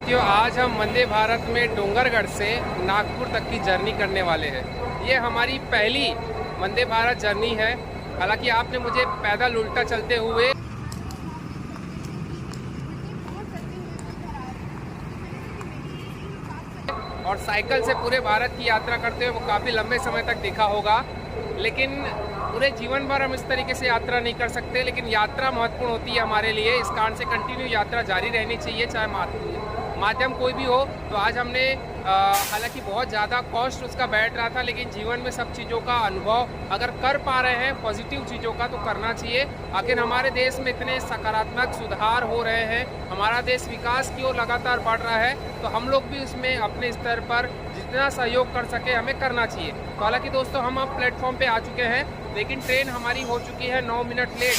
साथियों, आज हम वंदे भारत में डोंगरगढ़ से नागपुर तक की जर्नी करने वाले हैं। ये हमारी पहली वंदे भारत जर्नी है। हालांकि आपने मुझे पैदल उल्टा चलते हुए और साइकिल से पूरे भारत की यात्रा करते हुए वो काफ़ी लंबे समय तक देखा होगा, लेकिन पूरे जीवन भर हम इस तरीके से यात्रा नहीं कर सकते। लेकिन यात्रा महत्वपूर्ण होती है हमारे लिए, इस कारण से कंटिन्यू यात्रा जारी रहनी चाहिए, चाहे माध्यम कोई भी हो। तो आज हमने हालांकि बहुत ज़्यादा कॉस्ट उसका बैठ रहा था, लेकिन जीवन में सब चीज़ों का अनुभव अगर कर पा रहे हैं, पॉजिटिव चीज़ों का, तो करना चाहिए। आखिर हमारे देश में इतने सकारात्मक सुधार हो रहे हैं, हमारा देश विकास की ओर लगातार बढ़ रहा है, तो हम लोग भी उसमें अपने स्तर पर जितना सहयोग कर सके हमें करना चाहिए। तो हालांकि दोस्तों, हम अब प्लेटफॉर्म पे आ चुके हैं, लेकिन ट्रेन हमारी हो चुकी है 9 मिनट लेट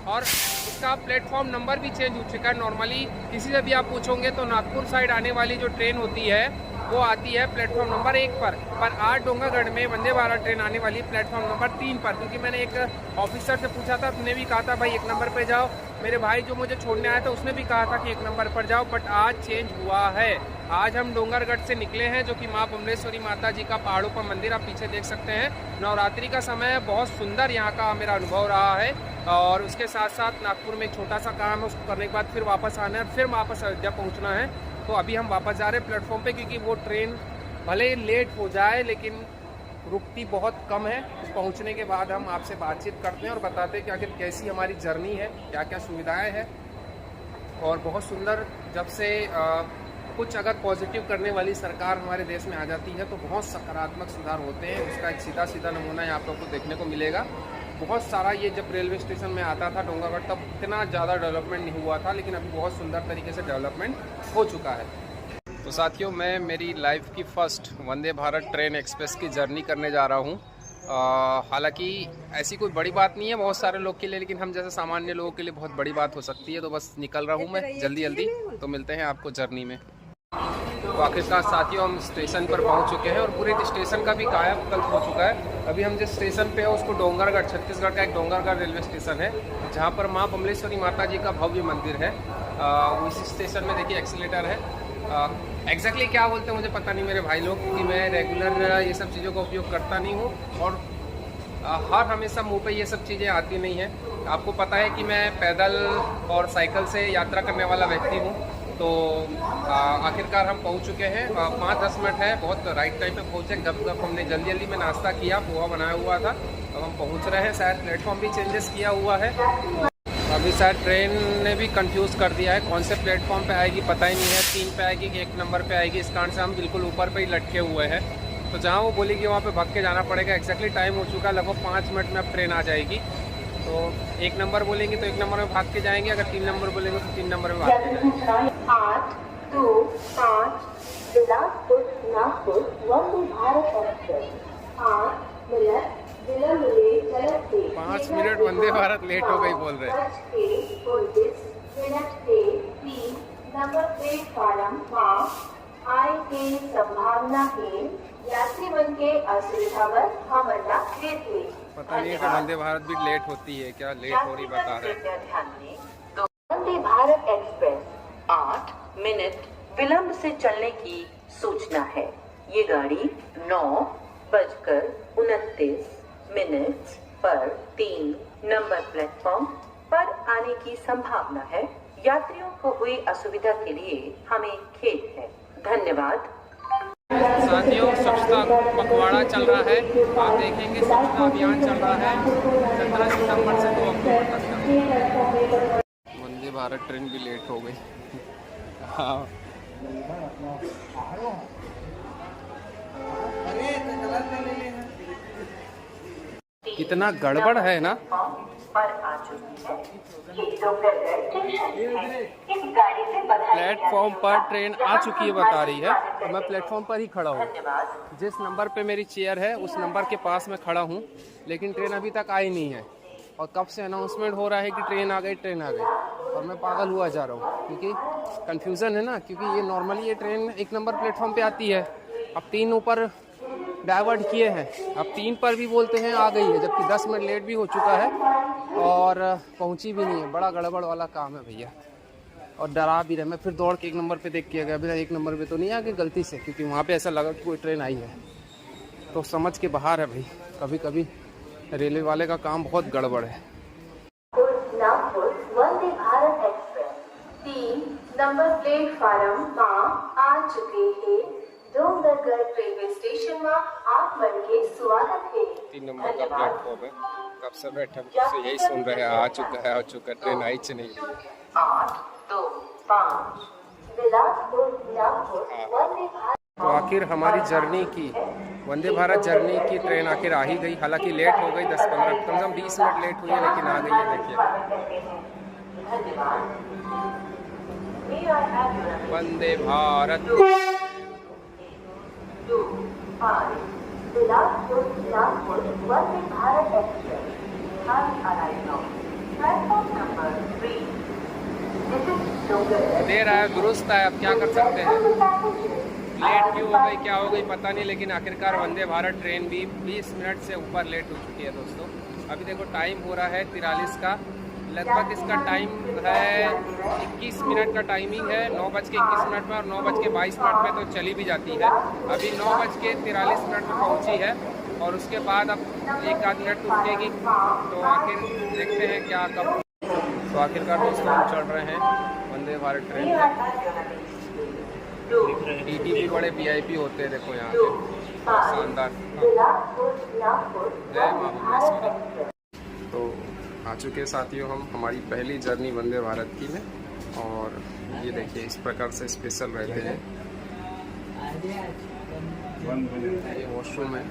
और इसका प्लेटफॉर्म नंबर भी चेंज हो चुका है। नॉर्मली किसी से भी आप पूछोगे तो नागपुर साइड आने वाली जो ट्रेन होती है वो आती है प्लेटफॉर्म नंबर 1 पर आज डोंगरगढ़ में वंदे भारत ट्रेन आने वाली प्लेटफॉर्म नंबर 3 पर। क्योंकि मैंने एक ऑफिसर से पूछा था, उसने भी कहा था भाई 1 नंबर पे जाओ। मेरे भाई जो मुझे छोड़ने आया था उसने भी कहा था कि 1 नंबर पर जाओ, बट आज चेंज हुआ है। आज हम डोंगरगढ़ से निकले हैं, जो कि माँ बमलेश्वरी माता जी का पहाड़ों पर मंदिर आप पीछे देख सकते हैं। नवरात्रि का समय है, बहुत सुंदर यहाँ का मेरा अनुभव रहा है। और उसके साथ साथ नागपुर में एक छोटा सा काम है, उसको करने के बाद फिर वापस आना है, फिर वापस अयोध्या पहुँचना है। तो अभी हम वापस जा रहे हैं प्लेटफॉर्म पे, क्योंकि वो ट्रेन भले ही लेट हो जाए लेकिन रुकती बहुत कम है। पहुंचने के बाद हम आपसे बातचीत करते हैं और बताते हैं कि आखिर कैसी हमारी जर्नी है, क्या क्या सुविधाएं हैं। और बहुत सुंदर, जब से कुछ अगर पॉजिटिव करने वाली सरकार हमारे देश में आ जाती है तो बहुत सकारात्मक सुधार होते हैं। उसका एक सीधा सीधा नमूना यहाँ पर आपको देखने को मिलेगा। बहुत सारा, ये जब रेलवे स्टेशन में आता था डोंगरगढ़, तब इतना ज़्यादा डेवलपमेंट नहीं हुआ था, लेकिन अभी बहुत सुंदर तरीके से डेवलपमेंट हो चुका है। तो साथियों, मैं मेरी लाइफ की first Vande Bharat train express की जर्नी करने जा रहा हूँ। हालांकि ऐसी कोई बड़ी बात नहीं है बहुत सारे लोग के लिए, लेकिन हम जैसे सामान्य लोगों के लिए बहुत बड़ी बात हो सकती है। तो बस निकल रहा हूँ मैं जल्दी जल्दी, तो मिलते हैं आपको जर्नी में। तो आखिरकार साथियों, हम स्टेशन पर पहुंच चुके हैं और पूरे स्टेशन का भी कायाकल्प हो चुका है। अभी हम जिस स्टेशन पे है उसको डोंगरगढ़, छत्तीसगढ़ का एक डोंगरगढ़ रेलवे स्टेशन है, जहां पर माँ बमलेश्वरी माता जी का भव्य मंदिर है। इस स्टेशन में देखिए एक्सीलेटर है। एग्जैक्टली क्या बोलते हैं मुझे पता नहीं मेरे भाई लोग, क्योंकि मैं रेगुलर ये सब चीज़ों का उपयोग करता नहीं हूँ और हर हमेशा मुँह पे ये सब चीज़ें आती नहीं हैं। आपको पता है कि मैं पैदल और साइकिल से यात्रा करने वाला व्यक्ति हूँ। तो आखिरकार हम पहुंच चुके हैं। 5-10 मिनट है, बहुत राइट टाइम पे पहुंचे। जब हमने जल्दी में नाश्ता किया, पोहा बनाया हुआ था, अब हम पहुंच रहे हैं। शायद प्लेटफॉर्म भी चेंजेस किया हुआ है। अभी शायद ट्रेन ने भी कंफ्यूज कर दिया है, कौन से प्लेटफॉर्म पे आएगी पता ही नहीं है, 3 पे आएगी कि 1 नंबर पे आएगी। इस कारण से हम बिल्कुल ऊपर पे ही लटके हुए हैं। तो जहाँ वो बोलेगी वहाँ पे भाग के जाना पड़ेगा। एक्जैक्टली टाइम हो चुका है, लगभग 5 मिनट में अब ट्रेन आ जाएगी। तो 1 नंबर बोलेंगे तो 1 नंबर में भाग के जाएंगे, अगर 3 नंबर बोलेंगे तो 3 नंबर में भाग के जाएंगे। 825 बिलासपुर नागपुर वंदे भारत एक्सप्रेस 8 मिनट विलंब से चलते 5 मिनट वंदे भारत लेट हो गई बोल रहे हैं। 3 नंबर प्लेटफार्म आय के संभावना है। यात्रीगण के असुविधावश हमारा खेद। पता नहीं है कि वंदे भारत भी लेट होती है क्या, लेट हो रही बता रहे हैं। तो वंदे भारत एक्सप्रेस 8 मिनट विलंब से चलने की सूचना है। ये गाड़ी 9:29 पर 3 नंबर प्लेटफॉर्म पर आने की संभावना है। यात्रियों को हुई असुविधा के लिए हमें खेद है। धन्यवाद। साथियों, स्वच्छता पखवाड़ा चल रहा है, आप देखेंगे स्वच्छता अभियान चल रहा है 17 सितंबर से 2 अक्टूबर तक का। वंदे भारत ट्रेन भी लेट हो गई। हाँ, कितना गड़बड़ है ना। प्लेटफॉर्म पर ट्रेन आ चुकी है बता रही है, और मैं प्लेटफॉर्म पर ही खड़ा हूँ। जिस नंबर पे मेरी चेयर है उस नंबर के पास मैं खड़ा हूँ, लेकिन ट्रेन अभी तक आई नहीं है। और कब से अनाउंसमेंट हो रहा है कि ट्रेन आ गई, ट्रेन आ गई, और मैं पागल हुआ जा रहा हूँ, क्योंकि कन्फ्यूज़न है ना। क्योंकि ये नॉर्मली ये ट्रेन 1 नंबर प्लेटफॉर्म पे आती है, अब 3 ऊपर डाइवर्ट किए हैं, अब 3 पर भी बोलते हैं आ गई है, जबकि 10 मिनट लेट भी हो चुका है और पहुंची भी नहीं है। बड़ा गड़बड़ वाला काम है भैया। और डरा भी रहे। मैं फिर दौड़ के 1 नंबर पे देख के गया, अभी 1 नंबर पे तो नहीं आ गए गलती से, क्योंकि वहाँ पे ऐसा लगा कि कोई ट्रेन आई है। तो समझ के बाहर है भाई, कभी कभी रेलवे वाले का काम बहुत गड़बड़ है। Nagpur Vande Bharat express 3 number platform में आ चुके हैं। डोंगरगढ़ रेलवे स्टेशन में आप मन के स्वागत है। 3 नंबर का प्लेटफॉर्म है, कब से बैठे हम यही सुन रहे हैं, आ चुका है, ट्रेन आई च नहीं रही है। 825 बिलासपुर नागपुर वंदे भारत। तो आखिर हमारी जर्नी की, वंदे भारत जर्नी की ट्रेन आखिर आ ही गई। हालांकि लेट हो गई, 10-15 कम से कम 20 मिनट लेट हुई है, लेकिन आ गई है। देखिए Vande Bharat. Bilaspur Nagpur Vande Bharat express platform number 3। देर आया दुरुस्त है, अब क्या कर सकते हैं। लेट क्यों हो गई, क्या हो गई पता नहीं, लेकिन आखिरकार वंदे भारत ट्रेन भी 20 मिनट से ऊपर लेट हो चुकी है दोस्तों। अभी देखो टाइम हो रहा है 43 का, लगभग इसका टाइम है 21 मिनट का टाइमिंग है। 9:21 में और 9:22 में तो चली भी जाती है। अभी 9:43 में पहुंची है और उसके बाद अब 1-आध मिनट रुकेगी। तो आखिर देखते हैं क्या कब। तो आखिरकार दोस्तों हम चढ़ रहे हैं वंदे भारत ट्रेन में। टीटी भी बड़े VIP होते हैं, देखो यहाँ के शानदार। जय मां भुवनेश्वरी। तो आ चुके हैं साथियों हम हमारी पहली जर्नी वंदे भारत की में। और ये देखिए इस प्रकार से स्पेशल रहते हैं। ये वॉशरूम है,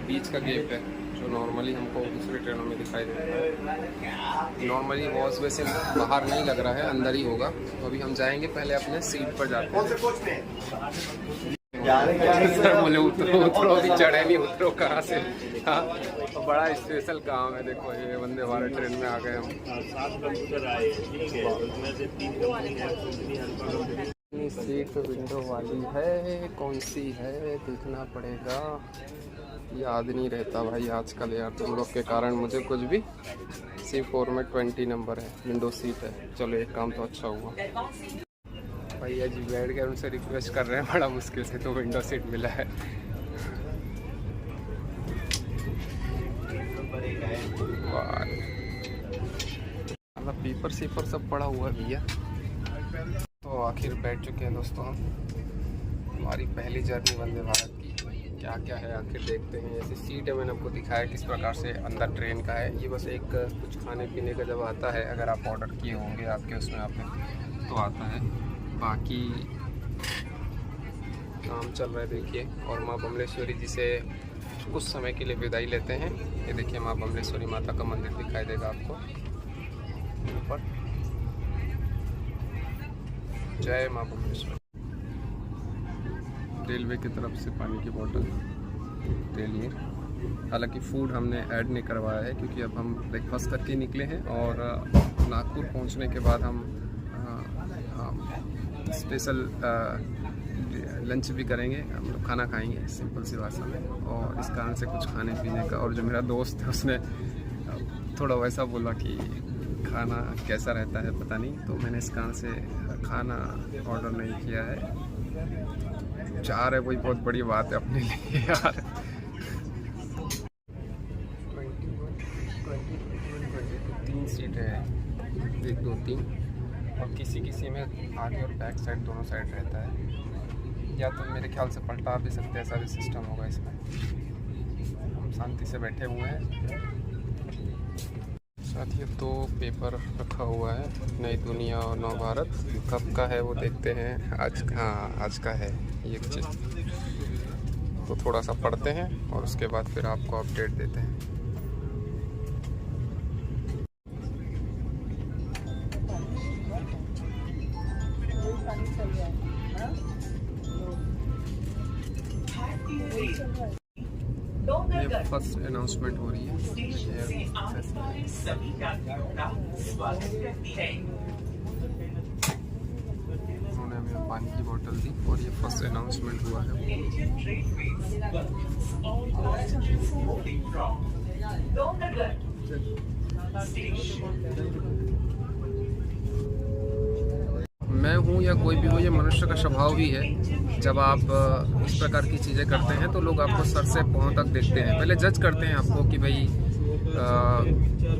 बीच का गेट है, जो नॉर्मली हमको दूसरी ट्रेनों में दिखाई देता है। नॉर्मली वॉश बेसिन बाहर नहीं लग रहा है, अंदर ही होगा। तो अभी हम जाएंगे, पहले अपने सीट पर जाते हैं। सर बोले उतरो अभी चढ़े नहीं, उतरो कहाँ से। हाँ, तो बड़ा स्पेशल काम है। देखो ये वंदे भारत ट्रेन में आ गए हम। 7 कंप्यूटर आए, ठीक है, उसमें से 3 कंपनी है। सीट विंडो वाली है, कौन सी है देखना पड़ेगा, याद नहीं रहता भाई आजकल यार। तुम लोग के कारण मुझे कुछ भी। C4 में 20 नंबर है, विंडो सीट है। चलो एक काम तो अच्छा हुआ। भैया जी बैठ गए, उनसे रिक्वेस्ट कर रहे हैं, बड़ा मुश्किल से तो विंडो सीट मिला है। मतलब पेपर सीपर सब पड़ा हुआ भैया। तो आखिर बैठ चुके हैं दोस्तों हम। हमारी पहली जर्नी वंदे भारत की क्या क्या है आखिर देखते हैं। जैसे सीट है, मैंने आपको दिखाया किस प्रकार से अंदर ट्रेन का है। ये बस एक कुछ खाने पीने का जब आता है, अगर आप ऑर्डर किए होंगे आपके उसमें आपने, तो आता है। बाकी काम चल रहा है देखिए। और माँ बमलेश्वरी जी से कुछ समय के लिए विदाई लेते हैं। ये देखिए माँ बमलेश्वरी माता का मंदिर दिखाई देगा आपको ऊपर। जय माँ बमलेश्वरी। रेलवे की तरफ से पानी की बोतल ले लिए। हालांकि फूड हमने ऐड नहीं करवाया है, क्योंकि अब हम ब्रेकफास्ट करके निकले हैं और नागपुर पहुंचने के बाद हम स्पेशल लंच भी करेंगे। हम लोग खाना खाएंगे सिंपल सी भाषा में। और इस कारण से कुछ खाने पीने का, और जो मेरा दोस्त है उसने थोड़ा वैसा बोला कि खाना कैसा रहता है पता नहीं, तो मैंने इस कारण से खाना ऑर्डर नहीं किया है। 4 है, वही बहुत बड़ी बात है अपने लिए यार। 3 सीट है, 1, 2, 3। और किसी किसी में आगे और बैक साइड दोनों साइड रहता है, या तो मेरे ख्याल से पलटा भी सकते हैं, ऐसा भी सिस्टम होगा इसमें। हम शांति से बैठे हुए हैं। साथियों तो पेपर रखा हुआ है, नई दुनिया और नव भारत। कब का है वो देखते हैं। आज, हाँ आज का है ये चीज़। तो थोड़ा सा पढ़ते हैं और उसके बाद फिर आपको अपडेट देते हैं। ये फर्स्ट अनाउंसमेंट हो रही है। उन्होंने हमें पानी की बोतल दी और ये फर्स्ट अनाउंसमेंट हुआ है। मैं हूँ या कोई भी हो, ये मनुष्य का स्वभाव ही है। जब आप इस प्रकार की चीज़ें करते हैं तो लोग आपको सर से पाँव तक देखते हैं, पहले जज करते हैं आपको कि भाई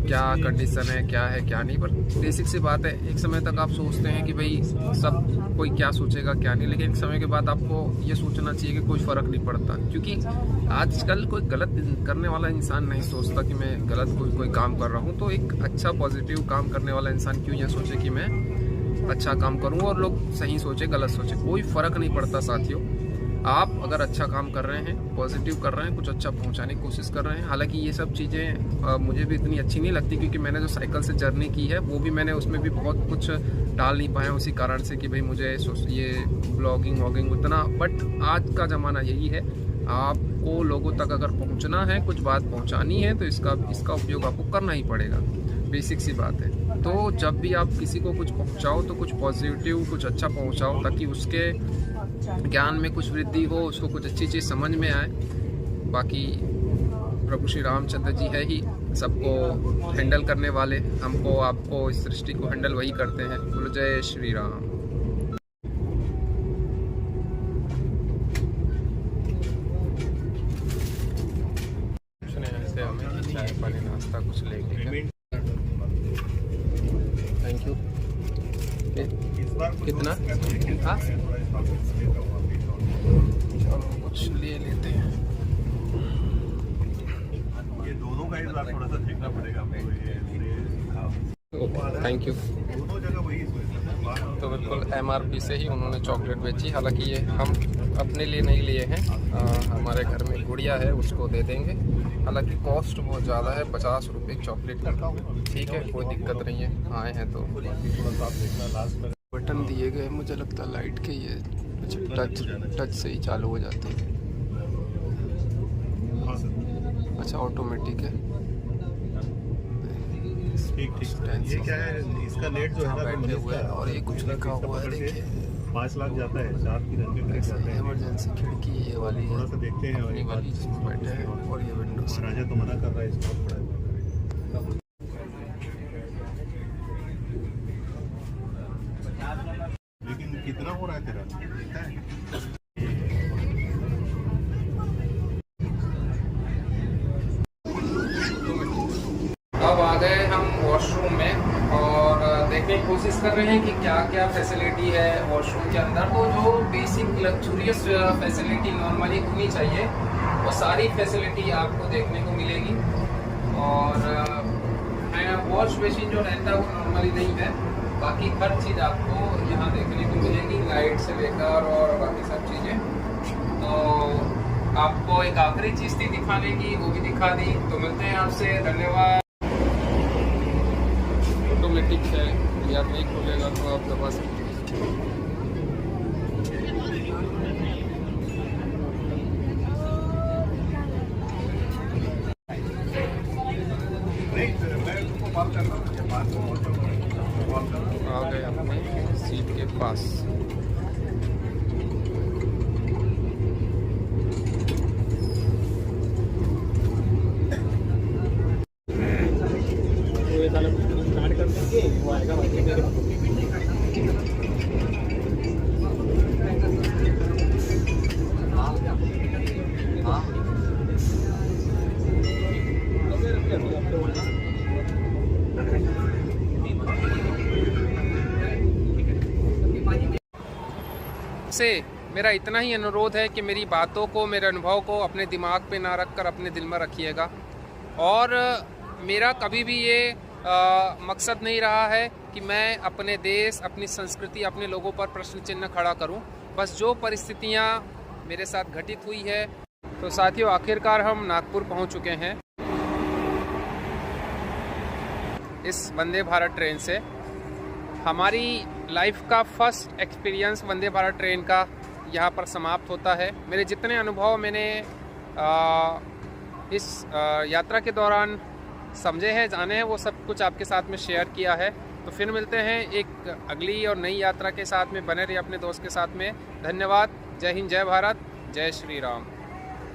क्या कंडीशन है, क्या नहीं। पर बेसिक सी बात है, एक समय तक आप सोचते हैं कि भाई सब कोई क्या सोचेगा क्या नहीं, लेकिन एक समय के बाद आपको ये सोचना चाहिए कि कोई फ़र्क नहीं पड़ता, क्योंकि आजकल कोई गलत करने वाला इंसान नहीं सोचता कि मैं गलत कोई काम कर रहा हूँ। तो एक अच्छा पॉजिटिव काम करने वाला इंसान क्यों ये सोचे कि मैं अच्छा काम करूँ और लोग सही सोचे गलत सोचे, कोई फ़र्क नहीं पड़ता साथियों। आप अगर अच्छा काम कर रहे हैं, पॉजिटिव कर रहे हैं, कुछ अच्छा पहुंचाने की कोशिश कर रहे हैं। हालांकि ये सब चीज़ें मुझे भी इतनी अच्छी नहीं लगती, क्योंकि मैंने जो साइकिल से जर्नी की है वो भी मैंने उसमें भी बहुत कुछ डाल नहीं पाया, उसी कारण से कि भाई मुझे ये ब्लॉगिंग वॉगिंग उतना। बट आज का ज़माना यही है, आपको लोगों तक अगर पहुँचना है, कुछ बात पहुँचानी है, तो इसका उपयोग आपको करना ही पड़ेगा। बेसिक सी बात है। तो जब भी आप किसी को कुछ पहुँचाओ तो कुछ पॉजिटिव, कुछ अच्छा पहुँचाओ, ताकि उसके ज्ञान में कुछ वृद्धि हो, उसको कुछ अच्छी चीज़ समझ में आए। बाकी प्रभु श्री रामचंद्र जी है ही सबको हैंडल करने वाले, हमको आपको इस सृष्टि को हैंडल वही करते हैं। बोलो जय श्री राम। ऐसे हमें चाय पानी नाश्ता कुछ लेंगे। Thank you. कितना? हाँ, कुछ ले लेते हैं। ये दोनों का इस बार थोड़ा सा देखना पड़ेगा हमको। Thank you. दोनों जगह वही तो बिल्कुल MRP से ही उन्होंने चॉकलेट बेची। हालांकि ये हम अपने लिए नहीं लिए हैं, हमारे घर में गुड़िया है, उसको दे देंगे। हालांकि कॉस्ट बहुत ज़्यादा है, 50 रुपये चॉकलेट का। ठीक है, कोई दिक्कत नहीं है, आए हैं तो। बटन दिए गए, मुझे लगता है लाइट के, ये टच से ही चालू हो जाते हैं। अच्छा, ऑटोमेटिक है। ठीक। ये क्या है, इसका नेट जो है ना बैठे हुए हैं और ये कुछ लिखा हुआ है, देखिए 5 लाख जाता है, 7 की रन पे जाते हैं। इमरजेंसी खिड़की ये वाली थोड़ा सा देखते हैं अपनी वाली जिसमें बैठे हैं, और ये विंडो से। राजा तो मना कर रहा है इसको पड़ा। लेकिन कितना हो रहा है तेरा, देखता है? अब आ गए हम वॉशरूम में और देखने की कोशिश कर रहे हैं कि क्या क्या फैसिलिटी है वॉशरूम के अंदर। तो जो बेसिक लग्जूरियस फैसिलिटी नॉर्मली होनी चाहिए, वो सारी फैसिलिटी आपको देखने को मिलेगी। और वॉश बेसिन जो रहता है वो नॉर्मली नहीं है, बाकी हर चीज़ आपको यहाँ देखने को मिलेगी, लाइट से लेकर और बाकी सब चीज़ें। तो आपको एक आखिरी चीज़ थी दिखाने की, वो भी दिखा दी। तो मिलते हैं आपसे, धन्यवाद। ऑटोमेटिक है, या नहीं खुलेगा तो आप दबा सकते हैं। आ गए अपने सीट के पास। से मेरा इतना ही अनुरोध है कि मेरी बातों को, मेरे अनुभव को अपने दिमाग पे ना रख कर अपने दिल में रखिएगा। और मेरा कभी भी ये मकसद नहीं रहा है कि मैं अपने देश, अपनी संस्कृति, अपने लोगों पर प्रश्न चिन्ह खड़ा करूं। बस जो परिस्थितियां मेरे साथ घटित हुई है। तो साथियों, आखिरकार हम नागपुर पहुंच चुके हैं इस वंदे भारत ट्रेन से। हमारी लाइफ का first experience Vande Bharat train का यहाँ पर समाप्त होता है। मेरे जितने अनुभव मैंने इस यात्रा के दौरान समझे हैं, जाने हैं, वो सब कुछ आपके साथ में शेयर किया है। तो फिर मिलते हैं एक अगली और नई यात्रा के साथ में। बने रहिए अपने दोस्त के साथ में। धन्यवाद। जय हिंद, जय भारत, जय श्री राम।